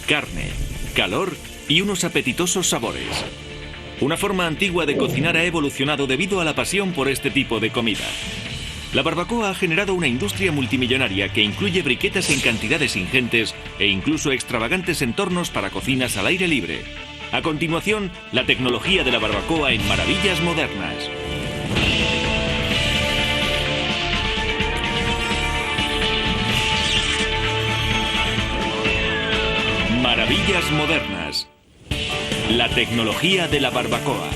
carne, calor y unos apetitosos sabores. Una forma antigua de cocinar ha evolucionado debido a la pasión por este tipo de comida. La barbacoa ha generado una industria multimillonaria que incluye briquetas en cantidades ingentes e incluso extravagantes entornos para cocinas al aire libre. A continuación, la tecnología de la barbacoa en Maravillas Modernas. Maravillas Modernas. La tecnología de la barbacoa.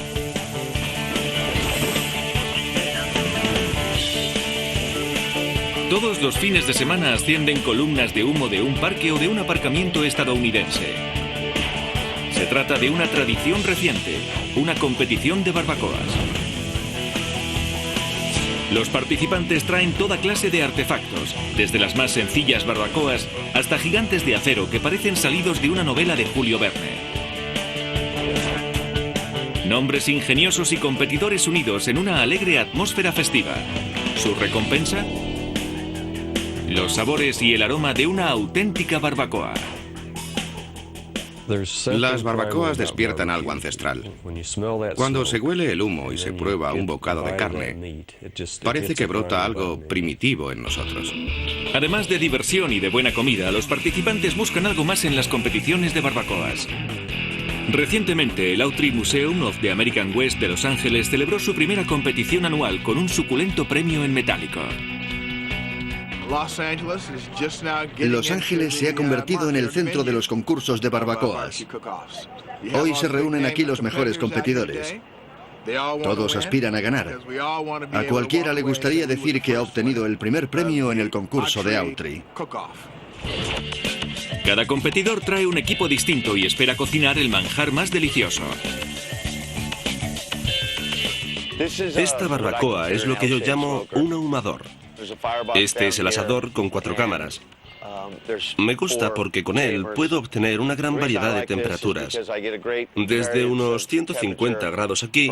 Todos los fines de semana ascienden columnas de humo de un parque o de un aparcamiento estadounidense. Se trata de una tradición reciente, una competición de barbacoas. Los participantes traen toda clase de artefactos, desde las más sencillas barbacoas hasta gigantes de acero que parecen salidos de una novela de Julio Verne. Nombres ingeniosos y competidores unidos en una alegre atmósfera festiva. ¿Su recompensa? Los sabores y el aroma de una auténtica barbacoa. Las barbacoas despiertan algo ancestral. Cuando se huele el humo y se prueba un bocado de carne, parece que brota algo primitivo en nosotros. Además de diversión y de buena comida, los participantes buscan algo más en las competiciones de barbacoas. Recientemente, el Autry Museum of the American West de Los Ángeles celebró su primera competición anual con un suculento premio en metálico. Los Ángeles se ha convertido en el centro de los concursos de barbacoas. Hoy se reúnen aquí los mejores competidores. Todos aspiran a ganar. A cualquiera le gustaría decir que ha obtenido el primer premio en el concurso de Autry. Cada competidor trae un equipo distinto y espera cocinar el manjar más delicioso. Esta barbacoa es lo que yo llamo un ahumador. Este es el asador con 4 cámaras. Me gusta porque con él puedo obtener una gran variedad de temperaturas, desde unos 150 grados aquí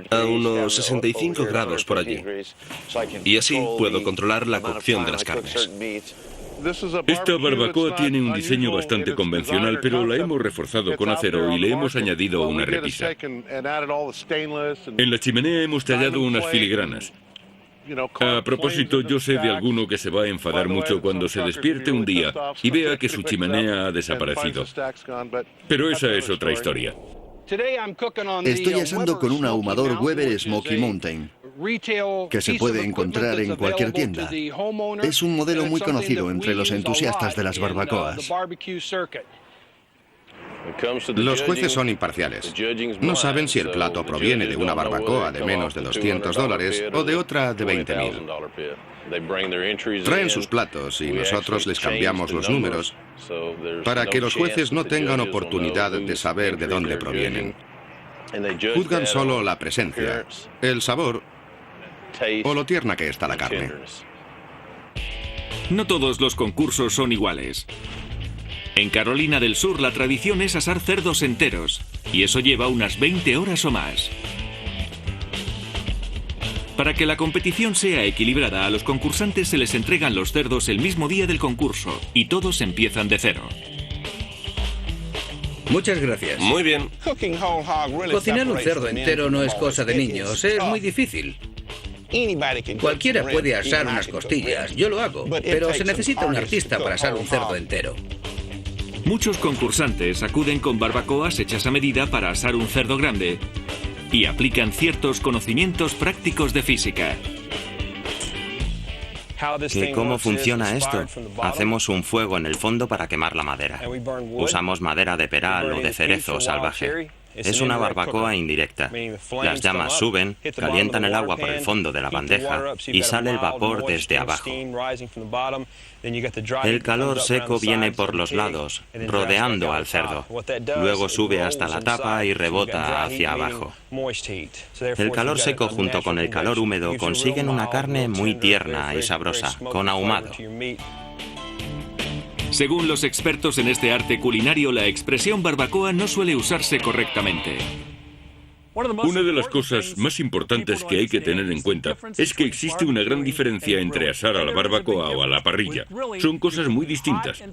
a unos 65 grados por allí. Y así puedo controlar la cocción de las carnes. Esta barbacoa tiene un diseño bastante convencional, pero la hemos reforzado con acero y le hemos añadido una repisa. En la chimenea hemos tallado unas filigranas. A propósito, yo sé de alguno que se va a enfadar mucho cuando se despierte un día y vea que su chimenea ha desaparecido. Pero esa es otra historia. Estoy asando con un ahumador Weber Smoky Mountain, que se puede encontrar en cualquier tienda. Es un modelo muy conocido entre los entusiastas de las barbacoas. Los jueces son imparciales. No saben si el plato proviene de una barbacoa de menos de $200 o de otra de $20,000. Traen sus platos y nosotros les cambiamos los números para que los jueces no tengan oportunidad de saber de dónde provienen. Juzgan solo la presencia, el sabor o lo tierna que está la carne. No todos los concursos son iguales. En Carolina del Sur la tradición es asar cerdos enteros, y eso lleva unas 20 horas o más. Para que la competición sea equilibrada, a los concursantes se les entregan los cerdos el mismo día del concurso, y todos empiezan de cero. Muchas gracias. Muy bien. Cocinar un cerdo entero no es cosa de niños, es muy difícil. Cualquiera puede asar unas costillas, yo lo hago, pero se necesita un artista para asar un cerdo entero. Muchos concursantes acuden con barbacoas hechas a medida para asar un cerdo grande y aplican ciertos conocimientos prácticos de física. ¿Y cómo funciona esto? Hacemos un fuego en el fondo para quemar la madera. Usamos madera de peral o de cerezo salvaje. Es una barbacoa indirecta. Las llamas suben, calientan el agua por el fondo de la bandeja y sale el vapor desde abajo. El calor seco viene por los lados, rodeando al cerdo. Luego sube hasta la tapa y rebota hacia abajo. El calor seco junto con el calor húmedo consiguen una carne muy tierna y sabrosa, con ahumado. Según los expertos en este arte culinario, la expresión barbacoa no suele usarse correctamente. Una de las cosas más importantes que hay que tener en cuenta es que existe una gran diferencia entre asar a la barbacoa o a la parrilla. Son cosas muy distintas.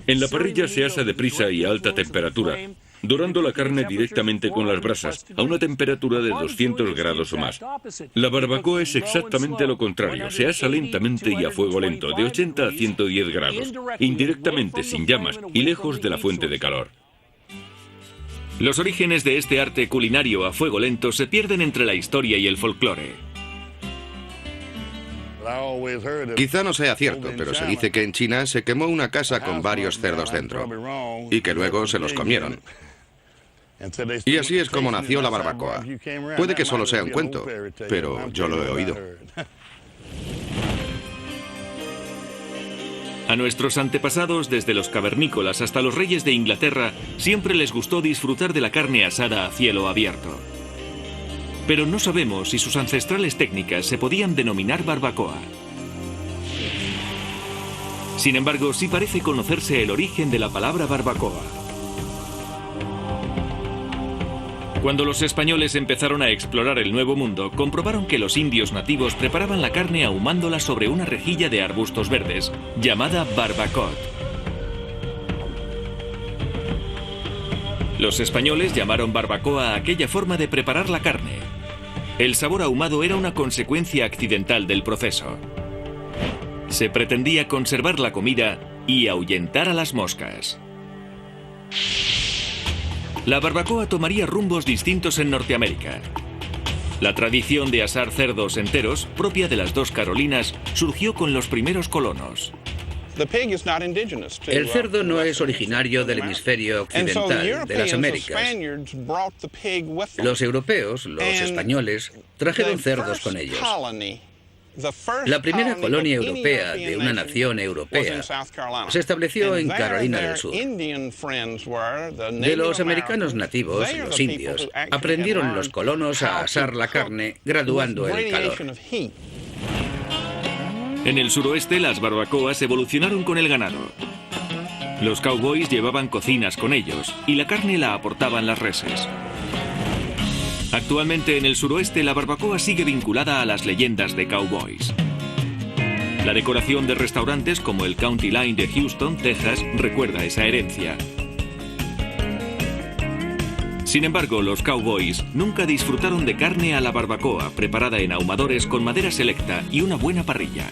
En la parrilla se asa deprisa y a alta temperatura, dorando la carne directamente con las brasas, a una temperatura de 200 grados o más. La barbacoa es exactamente lo contrario, se asa lentamente y a fuego lento, de 80 a 110 grados, indirectamente, sin llamas y lejos de la fuente de calor. Los orígenes de este arte culinario a fuego lento se pierden entre la historia y el folclore. Quizá no sea cierto, pero se dice que en China se quemó una casa con varios cerdos dentro y que luego se los comieron. Y así es como nació la barbacoa. Puede que solo sea un cuento, pero yo lo he oído. A nuestros antepasados, desde los cavernícolas hasta los reyes de Inglaterra, siempre les gustó disfrutar de la carne asada a cielo abierto. Pero no sabemos si sus ancestrales técnicas se podían denominar barbacoa. Sin embargo, sí parece conocerse el origen de la palabra barbacoa. Cuando los españoles empezaron a explorar el Nuevo Mundo, comprobaron que los indios nativos preparaban la carne ahumándola sobre una rejilla de arbustos verdes, llamada barbacoa. Los españoles llamaron barbacoa a aquella forma de preparar la carne. El sabor ahumado era una consecuencia accidental del proceso. Se pretendía conservar la comida y ahuyentar a las moscas. La barbacoa tomaría rumbos distintos en Norteamérica. La tradición de asar cerdos enteros, propia de las dos Carolinas, surgió con los primeros colonos. El cerdo no es originario del hemisferio occidental, de las Américas. Los europeos, los españoles, trajeron cerdos con ellos. La primera colonia europea de una nación europea se estableció en Carolina del Sur. De los americanos nativos, los indios, aprendieron los colonos a asar la carne graduando el calor. En el suroeste, las barbacoas evolucionaron con el ganado. Los cowboys llevaban cocinas con ellos y la carne la aportaban las reses. Actualmente en el suroeste la barbacoa sigue vinculada a las leyendas de cowboys. La decoración de restaurantes como el County Line de Houston, Texas, recuerda esa herencia. Sin embargo, los cowboys nunca disfrutaron de carne a la barbacoa preparada en ahumadores con madera selecta y una buena parrilla.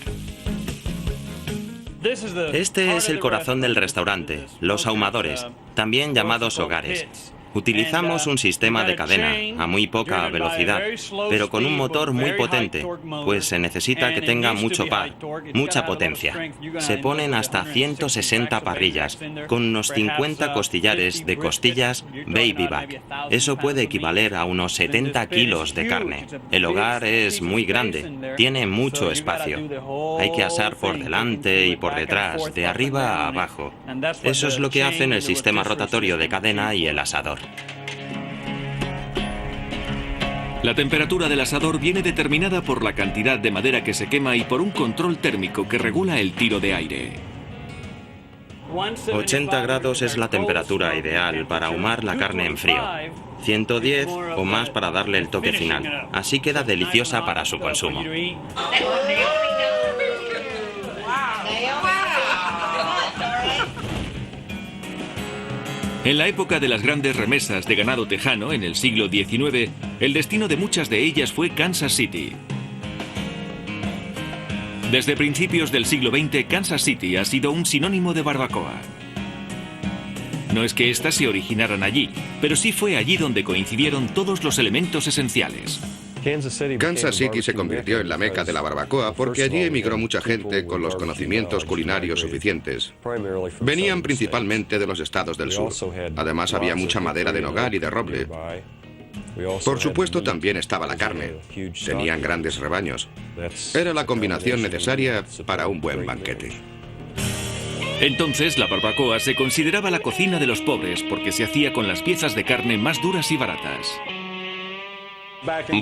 Este es el corazón del restaurante, los ahumadores, también llamados hogares. Utilizamos un sistema de cadena a muy poca velocidad, pero con un motor muy potente, pues se necesita que tenga mucho par, mucha potencia. Se ponen hasta 160 parrillas, con unos 50 costillares de costillas baby back. Eso puede equivaler a unos 70 kilos de carne. El hogar es muy grande, tiene mucho espacio. Hay que asar por delante y por detrás, de arriba a abajo. Eso es lo que hacen el sistema rotatorio de cadena y el asador. La temperatura del asador viene determinada por la cantidad de madera que se quema y por un control térmico que regula el tiro de aire. 80 grados es la temperatura ideal para ahumar la carne en frío. 110 o más para darle el toque final. Así queda deliciosa para su consumo. En la época de las grandes remesas de ganado tejano, en el siglo XIX, el destino de muchas de ellas fue Kansas City. Desde principios del siglo XX, Kansas City ha sido un sinónimo de barbacoa. No es que éstas se originaran allí, pero sí fue allí donde coincidieron todos los elementos esenciales. Kansas City se convirtió en la meca de la barbacoa porque allí emigró mucha gente con los conocimientos culinarios suficientes. Venían principalmente de los estados del sur. Además había mucha madera de nogal y de roble. Por supuesto también estaba la carne. Tenían grandes rebaños. Era la combinación necesaria para un buen banquete. Entonces la barbacoa se consideraba la cocina de los pobres porque se hacía con las piezas de carne más duras y baratas.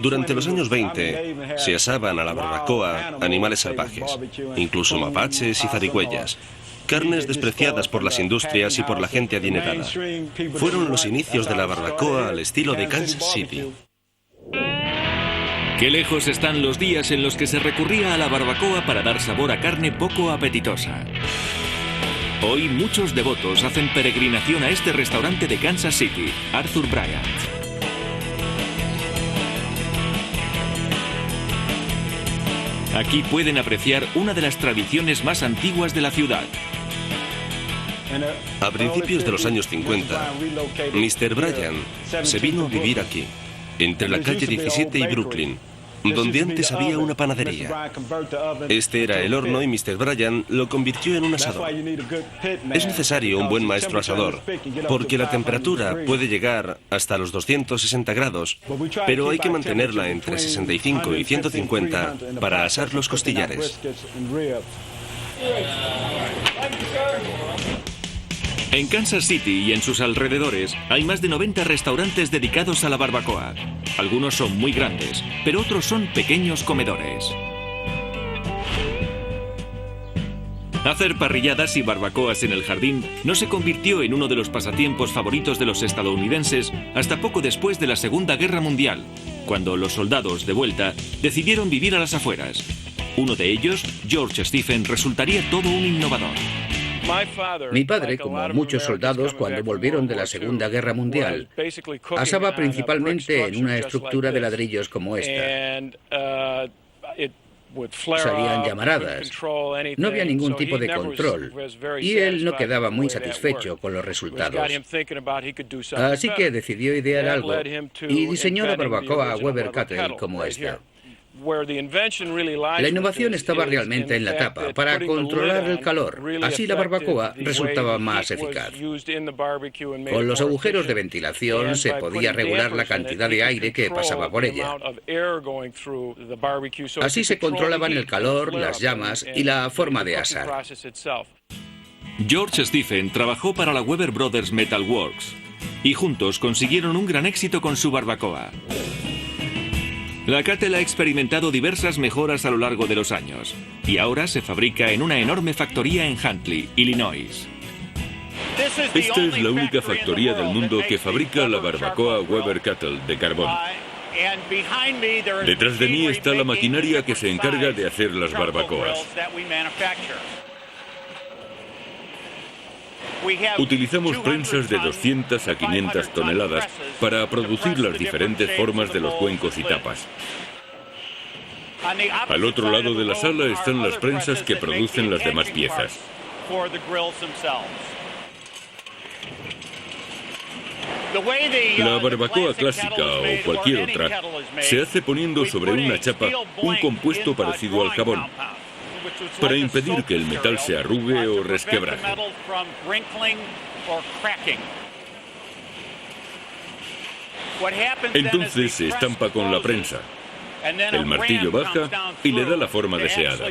Durante los años 20 se asaban a la barbacoa animales salvajes, incluso mapaches y zarigüeyas, carnes despreciadas por las industrias y por la gente adinerada. Fueron los inicios de la barbacoa al estilo de Kansas City. Qué lejos están los días en los que se recurría a la barbacoa para dar sabor a carne poco apetitosa. Hoy muchos devotos hacen peregrinación a este restaurante de Kansas City, Arthur Bryant. Aquí pueden apreciar una de las tradiciones más antiguas de la ciudad. A principios de los años 50, Mr. Bryant se vino a vivir aquí, entre la calle 17 y Brooklyn, donde antes había una panadería. Este era el horno y Mr. Bryant lo convirtió en un asador. Es necesario un buen maestro asador, porque la temperatura puede llegar hasta los 260 grados, pero hay que mantenerla entre 65 y 150 para asar los costillares. En Kansas City y en sus alrededores hay más de 90 restaurantes dedicados a la barbacoa. Algunos son muy grandes, pero otros son pequeños comedores. Hacer parrilladas y barbacoas en el jardín no se convirtió en uno de los pasatiempos favoritos de los estadounidenses hasta poco después de la Segunda Guerra Mundial, cuando los soldados, de vuelta, decidieron vivir a las afueras. Uno de ellos, George Stephen, resultaría todo un innovador. Mi padre, como muchos soldados cuando volvieron de la Segunda Guerra Mundial, asaba principalmente en una estructura de ladrillos como esta. Salían llamaradas, no había ningún tipo de control, y él no quedaba muy satisfecho con los resultados. Así que decidió idear algo y diseñó la barbacoa Weber Kettle como esta. La innovación estaba realmente en la tapa, para controlar el calor. Así la barbacoa resultaba más eficaz. Con los agujeros de ventilación se podía regular la cantidad de aire que pasaba por ella. Así se controlaban el calor, las llamas y la forma de asar. George Stephen trabajó para la Weber Brothers Metal Works y juntos consiguieron un gran éxito con su barbacoa. La Kettle ha experimentado diversas mejoras a lo largo de los años y ahora se fabrica en una enorme factoría en Huntley, Illinois. Esta es la única factoría del mundo que fabrica la barbacoa Weber Kettle de carbón. Detrás de mí está la maquinaria que se encarga de hacer las barbacoas. Utilizamos prensas de 200 a 500 toneladas para producir las diferentes formas de los cuencos y tapas. Al otro lado de la sala están las prensas que producen las demás piezas. La barbacoa clásica o cualquier otra se hace poniendo sobre una chapa un compuesto parecido al jabón, para impedir que el metal se arrugue o resquebraje. Entonces se estampa con la prensa. El martillo baja y le da la forma deseada.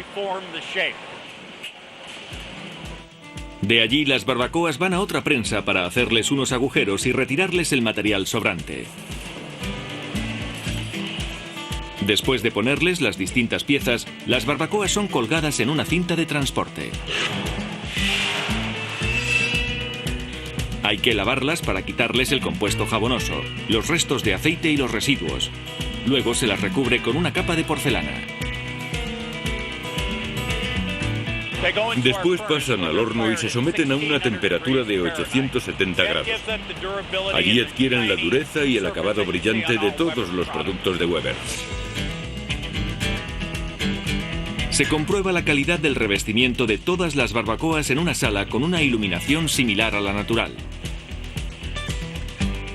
De allí las barbacoas van a otra prensa para hacerles unos agujeros y retirarles el material sobrante. Después de ponerles las distintas piezas, las barbacoas son colgadas en una cinta de transporte. Hay que lavarlas para quitarles el compuesto jabonoso, los restos de aceite y los residuos. Luego se las recubre con una capa de porcelana. Después pasan al horno y se someten a una temperatura de 870 grados. Allí adquieren la dureza y el acabado brillante de todos los productos de Weber. Se comprueba la calidad del revestimiento de todas las barbacoas en una sala con una iluminación similar a la natural.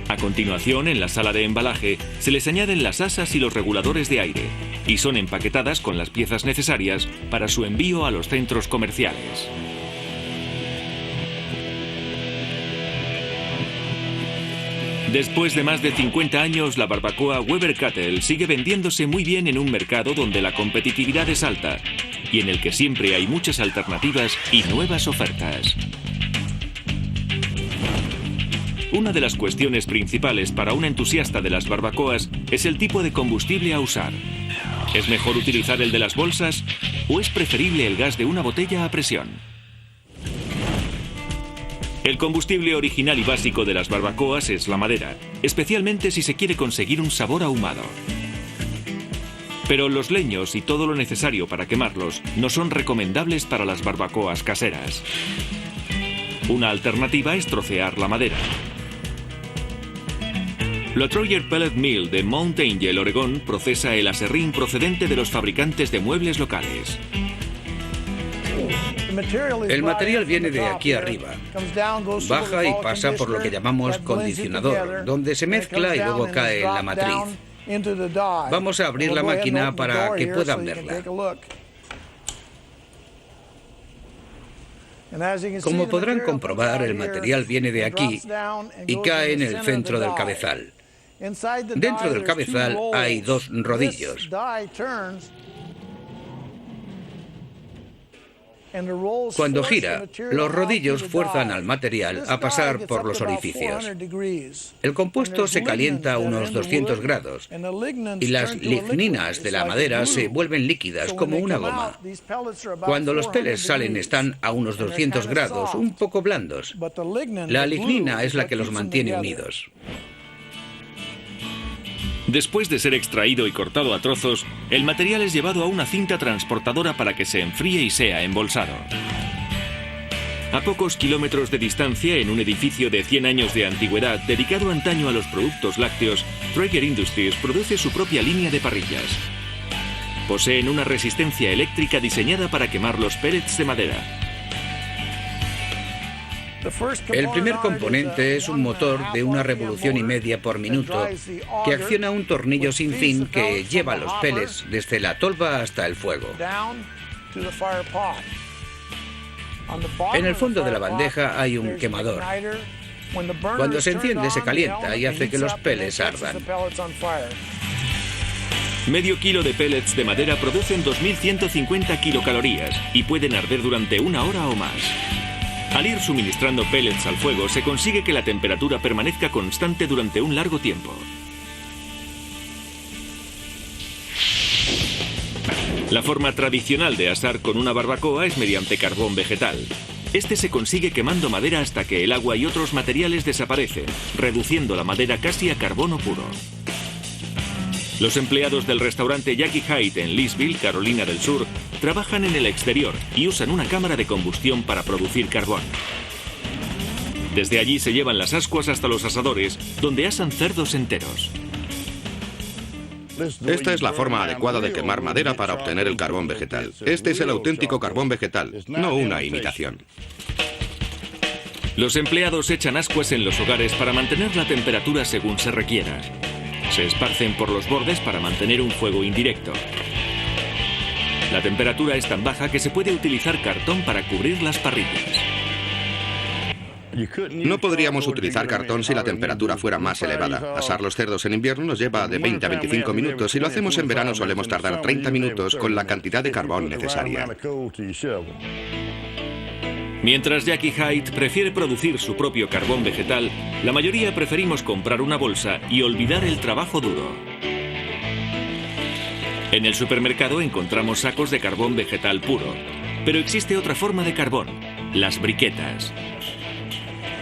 A continuación, en la sala de embalaje, se les añaden las asas y los reguladores de aire, y son empaquetadas con las piezas necesarias para su envío a los centros comerciales. Después de más de 50 años, la barbacoa Weber Kettle sigue vendiéndose muy bien en un mercado donde la competitividad es alta y en el que siempre hay muchas alternativas y nuevas ofertas. Una de las cuestiones principales para un entusiasta de las barbacoas es el tipo de combustible a usar. ¿Es mejor utilizar el de las bolsas o es preferible el gas de una botella a presión? El combustible original y básico de las barbacoas es la madera, especialmente si se quiere conseguir un sabor ahumado. Pero los leños y todo lo necesario para quemarlos no son recomendables para las barbacoas caseras. Una alternativa es trocear la madera. La Troyer Pellet Mill de Mount Angel, Oregón, procesa el aserrín procedente de los fabricantes de muebles locales. El material viene de aquí arriba, baja y pasa por lo que llamamos condicionador, donde se mezcla y luego cae en la matriz. Vamos a abrir la máquina para que puedan verla. Como podrán comprobar, el material viene de aquí y cae en el centro del cabezal. Dentro del cabezal hay dos rodillos. Cuando gira, los rodillos fuerzan al material a pasar por los orificios. El compuesto se calienta a unos 200 grados y las ligninas de la madera se vuelven líquidas como una goma. Cuando los pellets salen están a unos 200 grados, un poco blandos. La lignina es la que los mantiene unidos. Después de ser extraído y cortado a trozos, el material es llevado a una cinta transportadora para que se enfríe y sea embolsado. A pocos kilómetros de distancia, en un edificio de 100 años de antigüedad dedicado antaño a los productos lácteos, Traeger Industries produce su propia línea de parrillas. Poseen una resistencia eléctrica diseñada para quemar los pellets de madera. El primer componente es un motor de 1,5 revoluciones por minuto que acciona un tornillo sin fin que lleva los pellets desde la tolva hasta el fuego. En el fondo de la bandeja hay un quemador. Cuando se enciende se calienta y hace que los pellets ardan. Medio kilo de pellets de madera producen 2.150 kilocalorías y pueden arder durante 1 hora o más. Al ir suministrando pellets al fuego, se consigue que la temperatura permanezca constante durante un largo tiempo. La forma tradicional de asar con una barbacoa es mediante carbón vegetal. Este se consigue quemando madera hasta que el agua y otros materiales desaparecen, reduciendo la madera casi a carbono puro. Los empleados del restaurante Jackie Hyde en Leesville, Carolina del Sur, trabajan en el exterior y usan una cámara de combustión para producir carbón. Desde allí se llevan las ascuas hasta los asadores, donde asan cerdos enteros. Esta es la forma adecuada de quemar madera para obtener el carbón vegetal. Este es el auténtico carbón vegetal, no una imitación. Los empleados echan ascuas en los hogares para mantener la temperatura según se requiera. Se esparcen por los bordes para mantener un fuego indirecto. La temperatura es tan baja que se puede utilizar cartón para cubrir las parrillas. No podríamos utilizar cartón si la temperatura fuera más elevada. Asar los cerdos en invierno nos lleva de 20 a 25 minutos. Si lo hacemos en verano solemos tardar 30 minutos con la cantidad de carbón necesaria. Mientras Jackie Hyde prefiere producir su propio carbón vegetal, la mayoría preferimos comprar una bolsa y olvidar el trabajo duro. En el supermercado encontramos sacos de carbón vegetal puro, pero existe otra forma de carbón, las briquetas.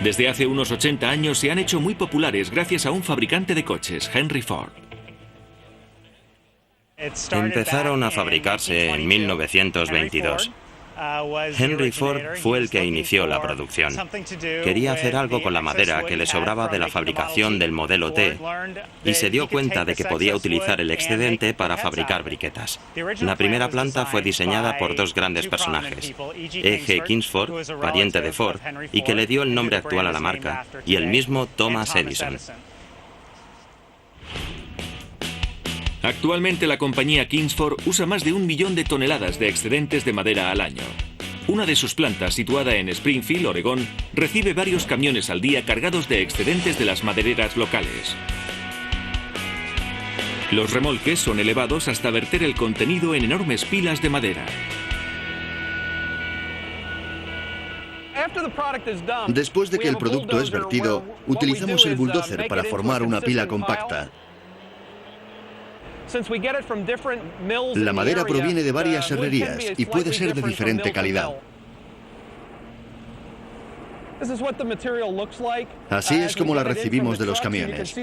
Desde hace unos 80 años se han hecho muy populares gracias a un fabricante de coches, Henry Ford. Empezaron a fabricarse en 1922. Henry Ford fue el que inició la producción. Quería hacer algo con la madera que le sobraba de la fabricación del modelo T y se dio cuenta de que podía utilizar el excedente para fabricar briquetas. La primera planta fue diseñada por dos grandes personajes, E.G. Kingsford, pariente de Ford, y que le dio el nombre actual a la marca, y el mismo Thomas Edison. Actualmente la compañía Kingsford usa más de 1 millón de toneladas de excedentes de madera al año. Una de sus plantas, situada en Springfield, Oregón, recibe varios camiones al día cargados de excedentes de las madereras locales. Los remolques son elevados hasta verter el contenido en enormes pilas de madera. Después de que el producto es vertido, utilizamos el bulldozer para formar una pila compacta. La madera proviene de varias herrerías y puede ser de diferente calidad. Así es como la recibimos de los camiones.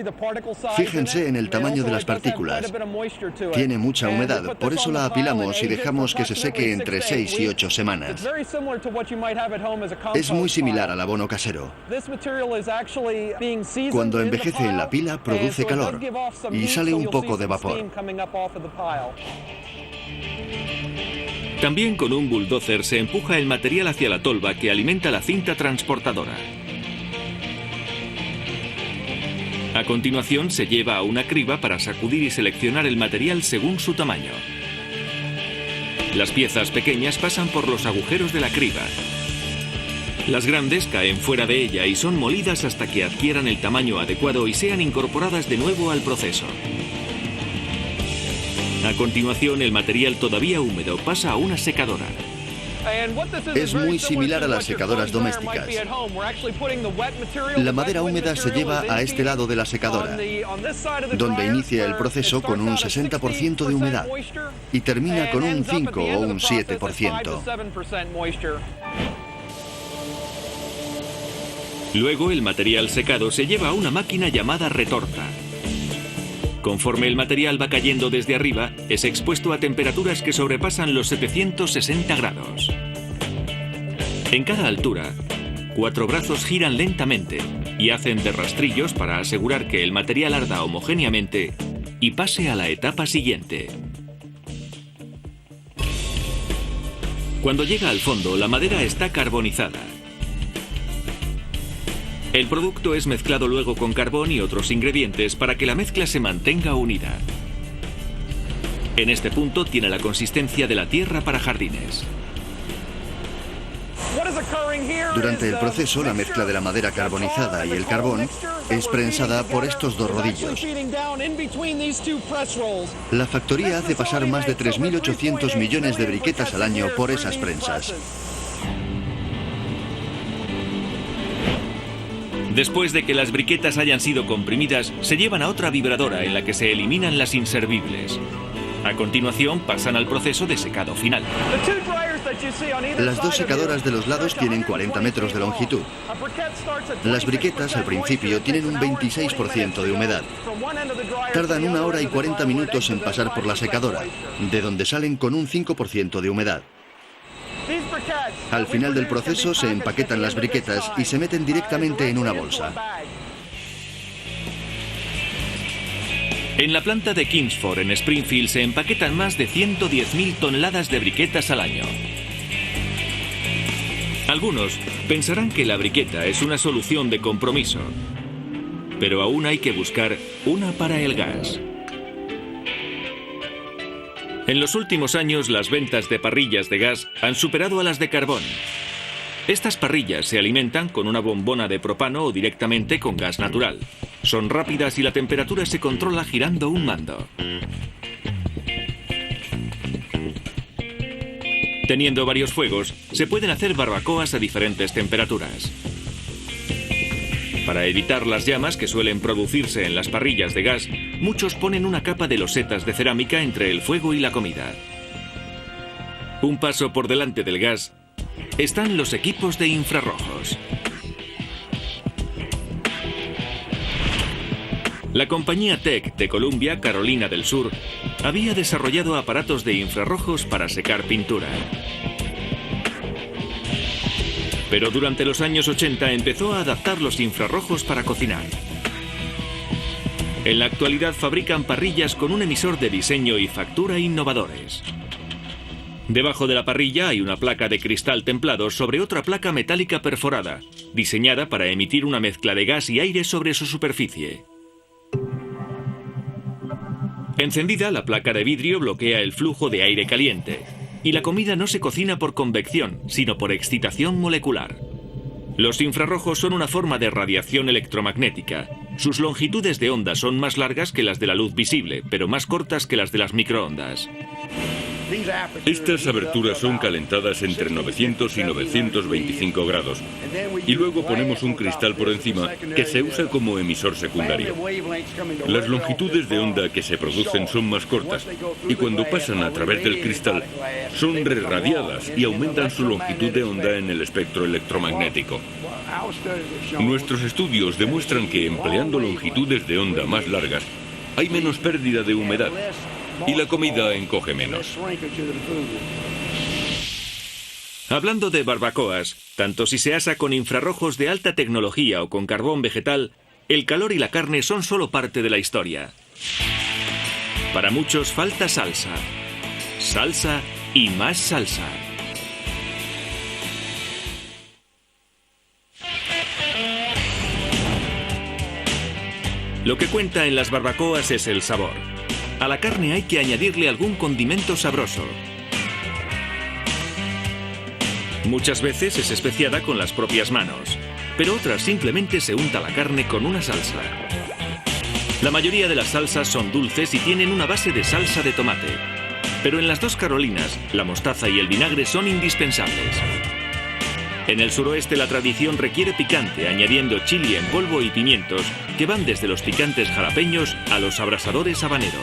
Fíjense en el tamaño de las partículas. Tiene mucha humedad, por eso la apilamos y dejamos que se seque entre 6 y 8 semanas. Es muy similar al abono casero. Cuando envejece en la pila, produce calor y sale un poco de vapor. También con un bulldozer se empuja el material hacia la tolva que alimenta la cinta transportadora. A continuación se lleva a una criba para sacudir y seleccionar el material según su tamaño. Las piezas pequeñas pasan por los agujeros de la criba. Las grandes caen fuera de ella y son molidas hasta que adquieran el tamaño adecuado y sean incorporadas de nuevo al proceso. A continuación, el material todavía húmedo pasa a una secadora. Es muy similar a las secadoras domésticas. La madera húmeda se lleva a este lado de la secadora, donde inicia el proceso con un 60% de humedad y termina con un 5 o un 7%. Luego, el material secado se lleva a una máquina llamada retorta. Conforme el material va cayendo desde arriba, es expuesto a temperaturas que sobrepasan los 760 grados. En cada altura, 4 brazos giran lentamente y hacen de rastrillos para asegurar que el material arda homogéneamente y pase a la etapa siguiente. Cuando llega al fondo, la madera está carbonizada. El producto es mezclado luego con carbón y otros ingredientes para que la mezcla se mantenga unida. En este punto tiene la consistencia de la tierra para jardines. Durante el proceso, la mezcla de la madera carbonizada y el carbón es prensada por estos dos rodillos. La factoría hace pasar más de 3.800 millones de briquetas al año por esas prensas. Después de que las briquetas hayan sido comprimidas, se llevan a otra vibradora en la que se eliminan las inservibles. A continuación pasan al proceso de secado final. Las dos secadoras de los lados tienen 40 metros de longitud. Las briquetas al principio tienen un 26% de humedad. Tardan 1 hora y 40 minutos en pasar por la secadora, de donde salen con un 5% de humedad. Al final del proceso se empaquetan las briquetas y se meten directamente en una bolsa. En la planta de Kingsford, en Springfield, se empaquetan más de 110.000 toneladas de briquetas al año. Algunos pensarán que la briqueta es una solución de compromiso, pero aún hay que buscar una para el gas. En los últimos años, las ventas de parrillas de gas han superado a las de carbón. Estas parrillas se alimentan con una bombona de propano o directamente con gas natural. Son rápidas y la temperatura se controla girando un mando. Teniendo varios fuegos, se pueden hacer barbacoas a diferentes temperaturas. Para evitar las llamas que suelen producirse en las parrillas de gas, muchos ponen una capa de losetas de cerámica entre el fuego y la comida. Un paso por delante del gas están los equipos de infrarrojos. La compañía Tech de Columbia, Carolina del Sur, había desarrollado aparatos de infrarrojos para secar pintura. Pero durante los años 80 empezó a adaptar los infrarrojos para cocinar. En la actualidad fabrican parrillas con un emisor de diseño y factura innovadores. Debajo de la parrilla hay una placa de cristal templado sobre otra placa metálica perforada, diseñada para emitir una mezcla de gas y aire sobre su superficie. Encendida, la placa de vidrio bloquea el flujo de aire caliente, y la comida no se cocina por convección, sino por excitación molecular. Los infrarrojos son una forma de radiación electromagnética. Sus longitudes de onda son más largas que las de la luz visible, pero más cortas que las de las microondas. Estas aberturas son calentadas entre 900 y 925 grados y luego ponemos un cristal por encima que se usa como emisor secundario. Las longitudes de onda que se producen son más cortas y cuando pasan a través del cristal son rerradiadas y aumentan su longitud de onda en el espectro electromagnético. Nuestros estudios demuestran que empleando longitudes de onda más largas hay menos pérdida de humedad y la comida encoge menos. Hablando de barbacoas, tanto si se asa con infrarrojos de alta tecnología o con carbón vegetal, el calor y la carne son solo parte de la historia. Para muchos falta salsa. Salsa y más salsa. Lo que cuenta en las barbacoas es el sabor. A la carne hay que añadirle algún condimento sabroso. Muchas veces es especiada con las propias manos, pero otras simplemente se unta la carne con una salsa. La mayoría de las salsas son dulces y tienen una base de salsa de tomate. Pero en las dos Carolinas, la mostaza y el vinagre son indispensables. En el suroeste la tradición requiere picante, añadiendo chili en polvo y pimientos, que van desde los picantes jalapeños a los abrasadores habaneros.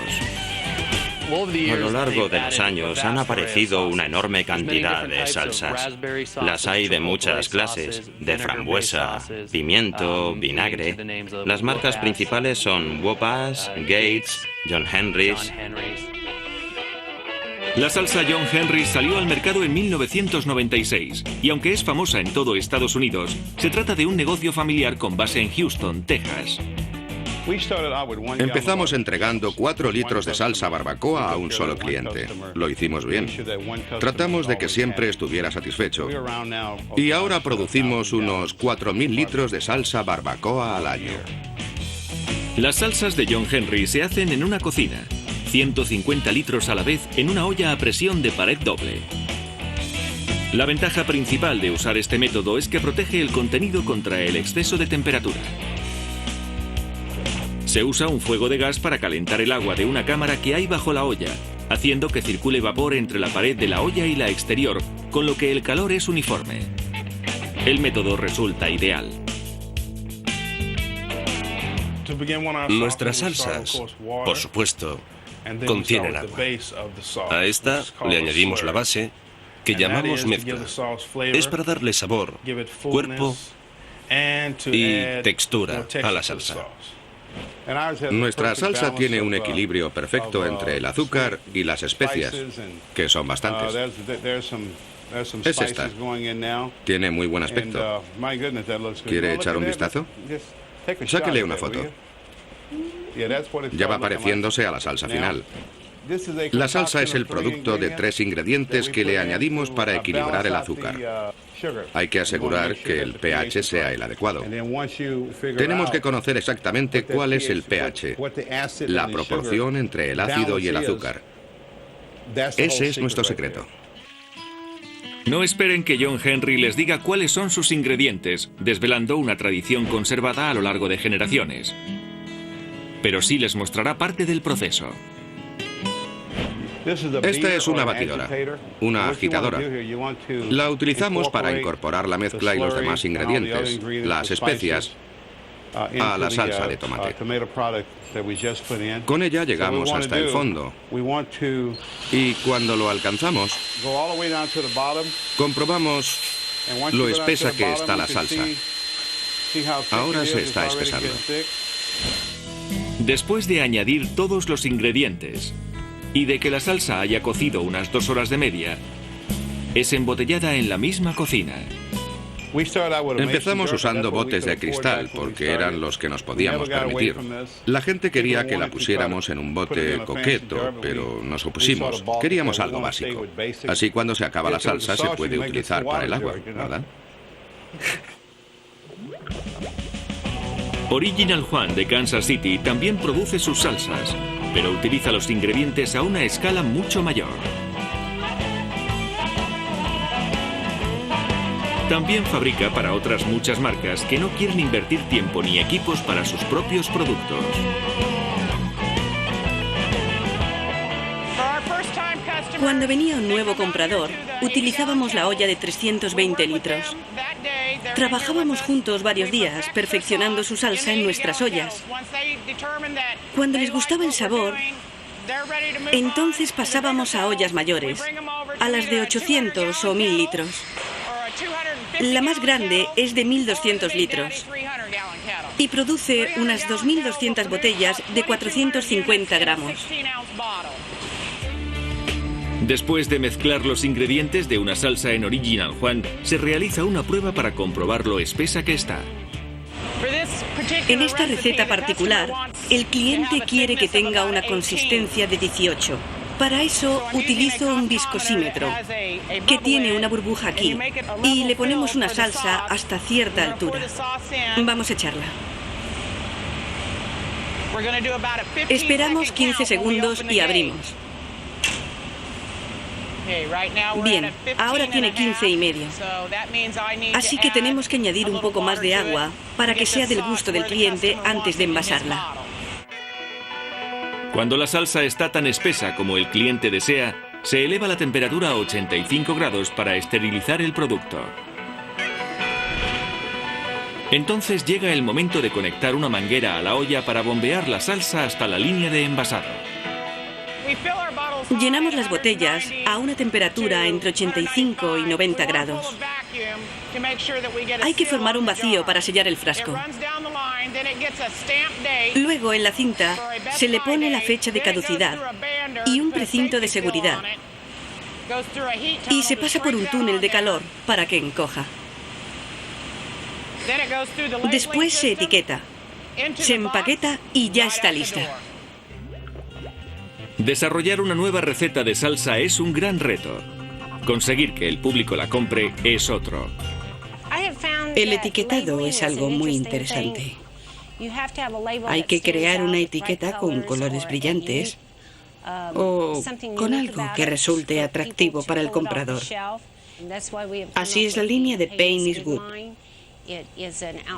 A lo largo de los años han aparecido una enorme cantidad de salsas. Las hay de muchas clases, de frambuesa, pimiento, vinagre. Las marcas principales son Wopas, Gates, John Henry's. La salsa John Henry salió al mercado en 1996 y aunque es famosa en todo Estados Unidos, se trata de un negocio familiar con base en Houston, Texas. Empezamos entregando 4 litros de salsa barbacoa a un solo cliente. Lo hicimos bien. Tratamos de que siempre estuviera satisfecho. Y ahora producimos unos 4.000 litros de salsa barbacoa al año. Las salsas de John Henry se hacen en una cocina. 150 litros a la vez en una olla a presión de pared doble. La ventaja principal de usar este método es que protege el contenido contra el exceso de temperatura. Se usa un fuego de gas para calentar el agua de una cámara que hay bajo la olla, haciendo que circule vapor entre la pared de la olla y la exterior, con lo que el calor es uniforme. El método resulta ideal. Nuestras salsas, por supuesto, contienen agua. A esta le añadimos la base, que llamamos mezcla. Es para darle sabor, cuerpo y textura a la salsa. Nuestra salsa tiene un equilibrio perfecto entre el azúcar y las especias, que son bastantes. Es esta. Tiene muy buen aspecto. ¿Quiere echar un vistazo? Sáquele una foto. Ya va pareciéndose a la salsa final. La salsa es el producto de 3 ingredientes que le añadimos para equilibrar el azúcar. Hay que asegurar que el pH sea el adecuado. Tenemos que conocer exactamente cuál es el pH, la proporción entre el ácido y el azúcar. Ese es nuestro secreto. No esperen que John Henry les diga cuáles son sus ingredientes, desvelando una tradición conservada a lo largo de generaciones. Pero sí les mostrará parte del proceso. Esta es una batidora, una agitadora. La utilizamos para incorporar la mezcla y los demás ingredientes, las especias, a la salsa de tomate. Con ella llegamos hasta el fondo. Y cuando lo alcanzamos, comprobamos lo espesa que está la salsa. Ahora se está espesando. Después de añadir todos los ingredientes y de que la salsa haya cocido unas 2 horas de media, es embotellada en la misma cocina. Empezamos usando botes de cristal porque eran los que nos podíamos permitir. La gente quería que la pusiéramos en un bote coqueto, pero nos opusimos. Queríamos algo básico. Así cuando se acaba la salsa se puede utilizar para el agua, ¿verdad? Original Juan de Kansas City también produce sus salsas, pero utiliza los ingredientes a una escala mucho mayor. También fabrica para otras muchas marcas que no quieren invertir tiempo ni equipos para sus propios productos. Cuando venía un nuevo comprador, utilizábamos la olla de 320 litros. Trabajábamos juntos varios días, perfeccionando su salsa en nuestras ollas. Cuando les gustaba el sabor, entonces pasábamos a ollas mayores, a las de 800 o 1000 litros. La más grande es de 1.200 litros y produce unas 2.200 botellas de 450 gramos. Después de mezclar los ingredientes de una salsa en Original Juan, se realiza una prueba para comprobar lo espesa que está. En esta receta particular, el cliente quiere que tenga una consistencia de 18. Para eso utilizo un viscosímetro, que tiene una burbuja aquí, y le ponemos una salsa hasta cierta altura. Vamos a echarla. Esperamos 15 segundos y abrimos. Bien, ahora tiene 15 y medio. Así que tenemos que añadir un poco más de agua para que sea del gusto del cliente antes de envasarla. Cuando la salsa está tan espesa como el cliente desea, se eleva la temperatura a 85 grados para esterilizar el producto. Entonces llega el momento de conectar una manguera a la olla para bombear la salsa hasta la línea de envasado. Llenamos las botellas a una temperatura entre 85 y 90 grados. Hay que formar un vacío para sellar el frasco. Luego, en la cinta, se le pone la fecha de caducidad y un precinto de seguridad. Y se pasa por un túnel de calor para que encoja. Después se etiqueta, se empaqueta y ya está lista. Desarrollar una nueva receta de salsa es un gran reto. Conseguir que el público la compre es otro. El etiquetado es algo muy interesante. Hay que crear una etiqueta con colores brillantes o con algo que resulte atractivo para el comprador. Así es la línea de Pain is Good.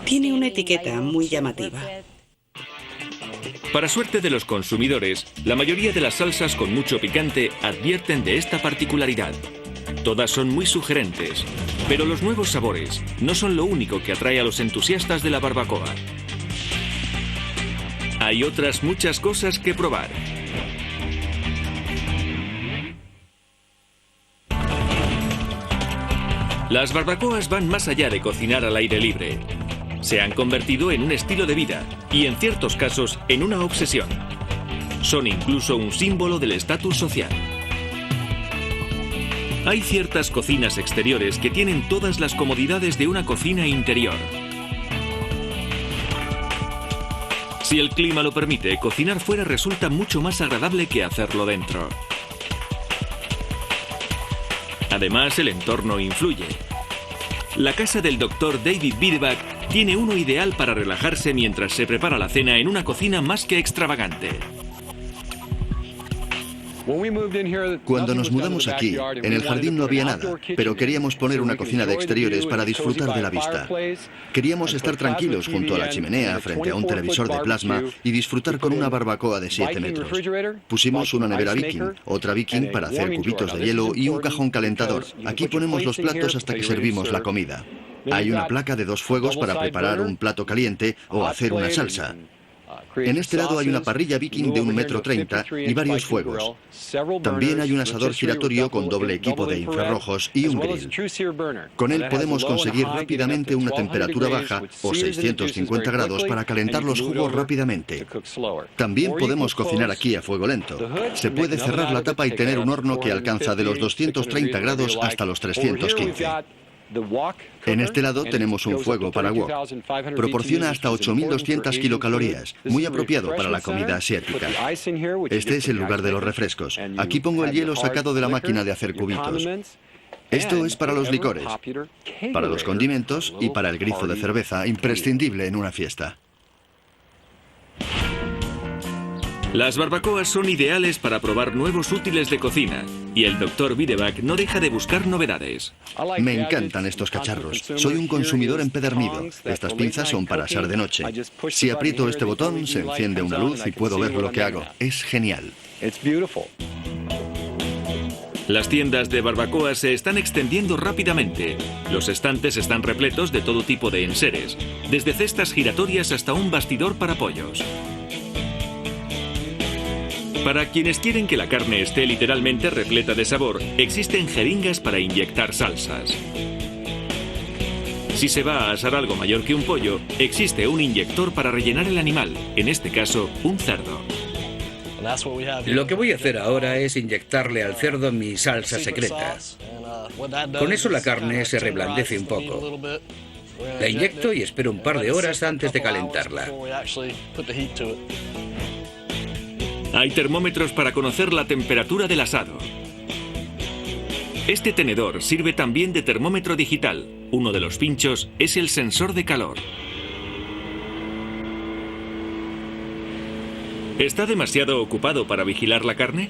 Tiene una etiqueta muy llamativa. Para suerte de los consumidores, la mayoría de las salsas con mucho picante advierten de esta particularidad. Todas son muy sugerentes, pero los nuevos sabores no son lo único que atrae a los entusiastas de la barbacoa. Hay otras muchas cosas que probar. Las barbacoas van más allá de cocinar al aire libre. Se han convertido en un estilo de vida y, en ciertos casos, en una obsesión. Son incluso un símbolo del estatus social. Hay ciertas cocinas exteriores que tienen todas las comodidades de una cocina interior. Si el clima lo permite, cocinar fuera resulta mucho más agradable que hacerlo dentro. Además, el entorno influye. La casa del Dr. David Bidebach tiene uno ideal para relajarse mientras se prepara la cena en una cocina más que extravagante. Cuando nos mudamos aquí, en el jardín no había nada, pero queríamos poner una cocina de exteriores para disfrutar de la vista. Queríamos estar tranquilos junto a la chimenea, frente a un televisor de plasma y disfrutar con una barbacoa de 7 metros. Pusimos una nevera Viking, otra Viking para hacer cubitos de hielo y un cajón calentador. Aquí ponemos los platos hasta que servimos la comida. Hay una placa de 2 fuegos para preparar un plato caliente o hacer una salsa. En este lado hay una parrilla Viking de 1,30 m y varios fuegos. También hay un asador giratorio con doble equipo de infrarrojos y un grill. Con él podemos conseguir rápidamente una temperatura baja o 650 grados para calentar los jugos rápidamente. También podemos cocinar aquí a fuego lento. Se puede cerrar la tapa y tener un horno que alcanza de los 230 grados hasta los 315. En este lado tenemos un fuego para wok. Proporciona hasta 8.200 kilocalorías, muy apropiado para la comida asiática. Este es el lugar de los refrescos. Aquí pongo el hielo sacado de la máquina de hacer cubitos. Esto es para los licores, para los condimentos y para el grifo de cerveza, imprescindible en una fiesta. Las barbacoas son ideales para probar nuevos útiles de cocina, y el Dr. Bidebach no deja de buscar novedades. Me encantan estos cacharros. Soy un consumidor empedernido. Estas pinzas son para asar de noche. Si aprieto este botón, se enciende una luz y puedo ver lo que hago. Es genial. Las tiendas de barbacoa se están extendiendo rápidamente. Los estantes están repletos de todo tipo de enseres, desde cestas giratorias hasta un bastidor para pollos. Para quienes quieren que la carne esté literalmente repleta de sabor, existen jeringas para inyectar salsas. Si se va a asar algo mayor que un pollo, existe un inyector para rellenar el animal, en este caso, un cerdo. Lo que voy a hacer ahora es inyectarle al cerdo mi salsa secreta. Con eso la carne se reblandece un poco. La inyecto y espero un par de horas antes de calentarla. Hay termómetros para conocer la temperatura del asado. Este tenedor sirve también de termómetro digital. Uno de los pinchos es el sensor de calor. ¿Está demasiado ocupado para vigilar la carne?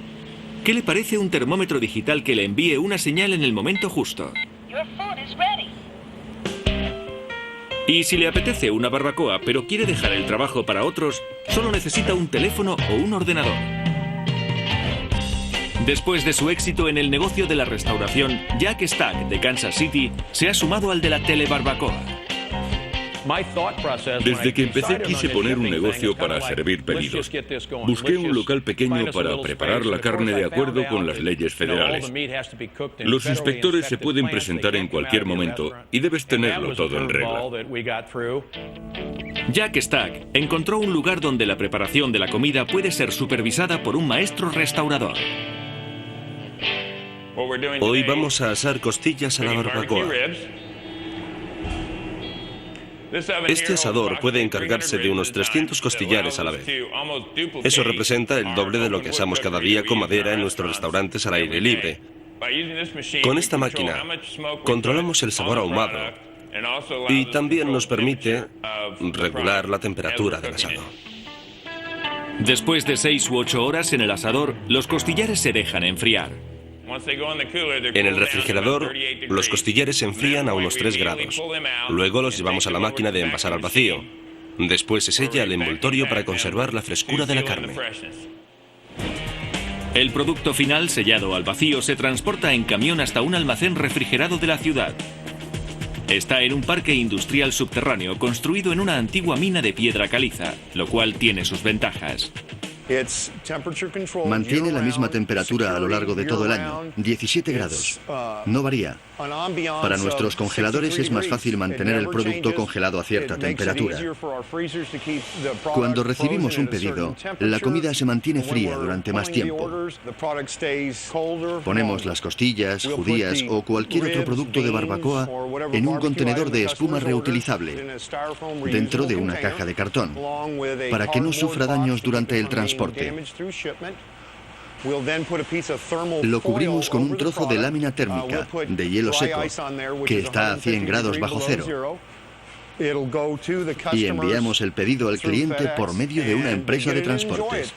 ¿Qué le parece un termómetro digital que le envíe una señal en el momento justo? Y si le apetece una barbacoa, pero quiere dejar el trabajo para otros, solo necesita un teléfono o un ordenador. Después de su éxito en el negocio de la restauración, Jack Stack de Kansas City se ha sumado al de la telebarbacoa. Desde que empecé quise poner un negocio para servir pedidos. Busqué un local pequeño para preparar la carne de acuerdo con las leyes federales. Los inspectores se pueden presentar en cualquier momento y debes tenerlo todo en regla. Jack Stack encontró un lugar donde la preparación de la comida puede ser supervisada por un maestro restaurador. Hoy vamos a asar costillas a la barbacoa. Este asador puede encargarse de unos 300 costillares a la vez. Eso representa el doble de lo que asamos cada día con madera en nuestros restaurantes al aire libre. Con esta máquina controlamos el sabor ahumado y también nos permite regular la temperatura del asado. Después de 6 u 8 horas en el asador, los costillares se dejan enfriar. En el refrigerador, los costillares se enfrían a unos 3 grados. Luego los llevamos a la máquina de envasar al vacío. Después se sella el envoltorio para conservar la frescura de la carne. El producto final, sellado al vacío, se transporta en camión hasta un almacén refrigerado de la ciudad. Está en un parque industrial subterráneo construido en una antigua mina de piedra caliza, lo cual tiene sus ventajas. Mantiene la misma temperatura a lo largo de todo el año, 17 grados. No varía. Para nuestros congeladores es más fácil mantener el producto congelado a cierta temperatura. Cuando recibimos un pedido, la comida se mantiene fría durante más tiempo. Ponemos las costillas, judías o cualquier otro producto de barbacoa en un contenedor de espuma reutilizable, dentro de una caja de cartón, para que no sufra daños durante el transporte. Lo cubrimos con un trozo de lámina térmica, de hielo seco, que está a 100 grados bajo cero. Y enviamos el pedido al cliente por medio de una empresa de transportes.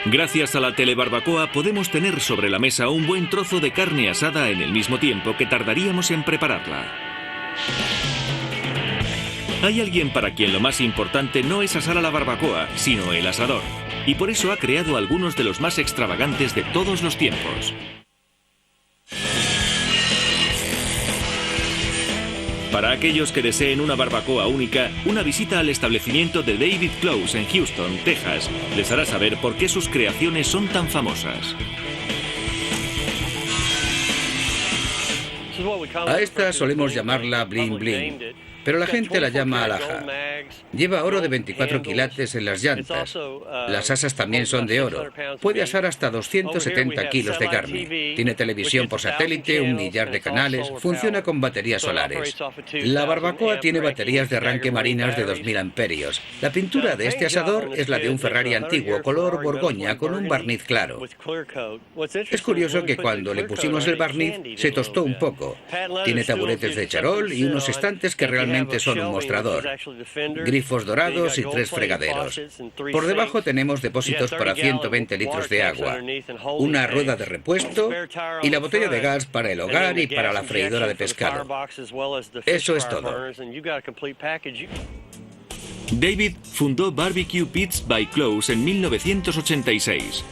Gracias a la telebarbacoa podemos tener sobre la mesa un buen trozo de carne asada en el mismo tiempo que tardaríamos en prepararla. Hay alguien para quien lo más importante no es asar a la barbacoa, sino el asador. Y por eso ha creado algunos de los más extravagantes de todos los tiempos. Para aquellos que deseen una barbacoa única, una visita al establecimiento de David Close en Houston, Texas, les hará saber por qué sus creaciones son tan famosas. A esta solemos llamarla bling bling, pero la gente la llama alhaja. Lleva oro de 24 quilates en las llantas. Las asas también son de oro. Puede asar hasta 270 kilos de carne. Tiene televisión por satélite, un millar de canales, funciona con baterías solares. La barbacoa tiene baterías de arranque marinas de 2000 amperios. La pintura de este asador es la de un Ferrari antiguo, color borgoña, con un barniz claro. Es curioso que cuando le pusimos el barniz se tostó un poco. Tiene taburetes de charol y unos estantes que realmente son un mostrador. Grifos dorados y 3 fregaderos. Por debajo tenemos depósitos para 120 litros de agua, una rueda de repuesto y la botella de gas para el hogar y para la freidora de pescado. Eso es todo. David fundó Barbecue Pits by Close en 1986.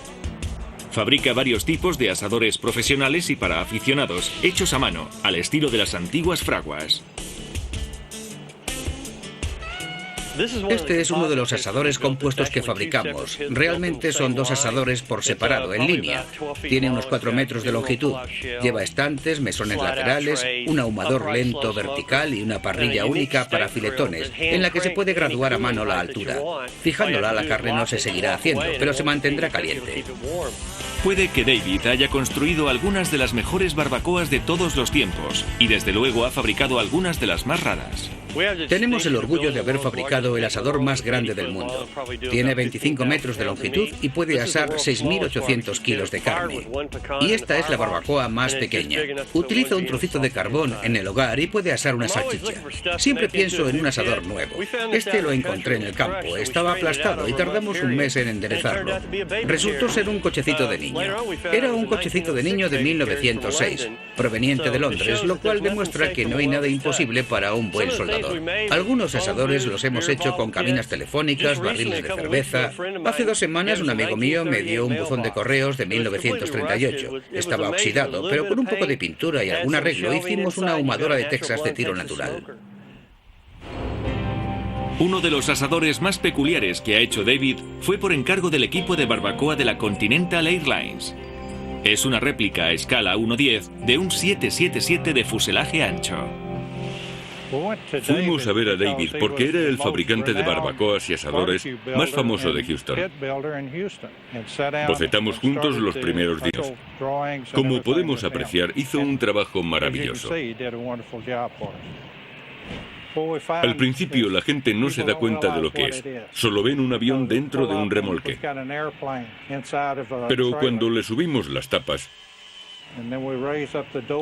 Fabrica varios tipos de asadores profesionales y para aficionados, hechos a mano, al estilo de las antiguas fraguas. Este es uno de los asadores compuestos que fabricamos. Realmente son 2 asadores por separado, en línea. Tiene unos 4 metros de longitud. Lleva estantes, mesones laterales, un ahumador lento vertical y una parrilla única para filetones, en la que se puede graduar a mano la altura. Fijándola, la carne no se seguirá haciendo, pero se mantendrá caliente. Puede que David haya construido algunas de las mejores barbacoas de todos los tiempos y desde luego ha fabricado algunas de las más raras. Tenemos el orgullo de haber fabricado el asador más grande del mundo. Tiene 25 metros de longitud y puede asar 6.800 kilos de carne. Y esta es la barbacoa más pequeña. Utiliza un trocito de carbón en el hogar y puede asar una salchicha. Siempre pienso en un asador nuevo. Este lo encontré en el campo. Estaba aplastado y tardamos un mes en enderezarlo. Resultó ser un cochecito de niño. Era un cochecito de niño de 1906, proveniente de Londres, lo cual demuestra que no hay nada imposible para un buen soldador. Algunos asadores los hemos hecho con cabinas telefónicas, barriles de cerveza. Hace 2 semanas un amigo mío me dio un buzón de correos de 1938. Estaba oxidado, pero con un poco de pintura y algún arreglo hicimos una ahumadora de Texas de tiro natural. Uno de los asadores más peculiares que ha hecho David fue por encargo del equipo de barbacoa de la Continental Airlines. Es una réplica a escala 1:10 de un 777 de fuselaje ancho. Fuimos a ver a David porque era el fabricante de barbacoas y asadores más famoso de Houston. Bocetamos juntos los primeros días. Como podemos apreciar, hizo un trabajo maravilloso. Al principio la gente no se da cuenta de lo que es, solo ven un avión dentro de un remolque. Pero cuando le subimos las tapas,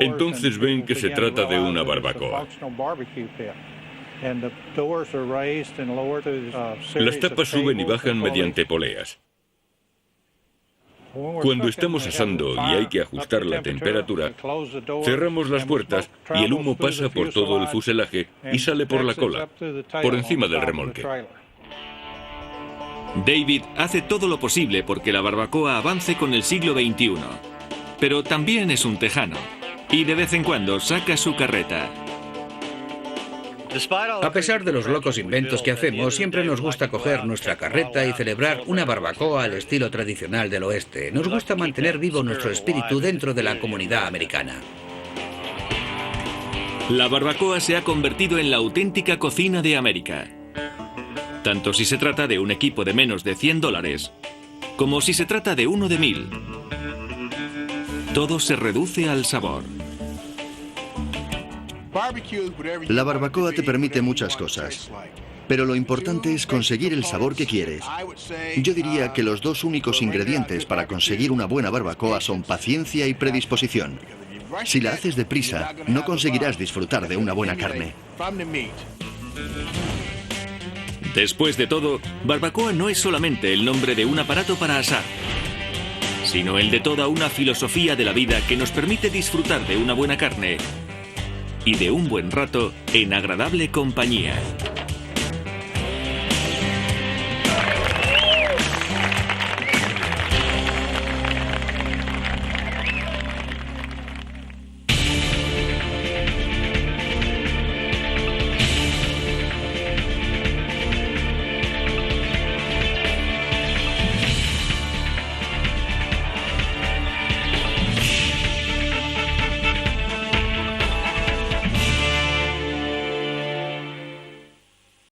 entonces ven que se trata de una barbacoa. Las tapas suben y bajan mediante poleas. Cuando estamos asando y hay que ajustar la temperatura, cerramos las puertas y el humo pasa por todo el fuselaje y sale por la cola, por encima del remolque. David hace todo lo posible porque la barbacoa avance con el siglo XXI. Pero también es un tejano y de vez en cuando saca su carreta. A pesar de los locos inventos que hacemos, siempre nos gusta coger nuestra carreta y celebrar una barbacoa al estilo tradicional del oeste. Nos gusta mantener vivo nuestro espíritu dentro de la comunidad americana. La barbacoa se ha convertido en la auténtica cocina de América. Tanto si se trata de un equipo de menos de $100, como si se trata de uno de 1.000. Todo se reduce al sabor. La barbacoa te permite muchas cosas, pero lo importante es conseguir el sabor que quieres. Yo diría que los 2 únicos ingredientes para conseguir una buena barbacoa son paciencia y predisposición. Si la haces deprisa, no conseguirás disfrutar de una buena carne. Después de todo, barbacoa no es solamente el nombre de un aparato para asar, sino el de toda una filosofía de la vida que nos permite disfrutar de una buena carne y de un buen rato en agradable compañía.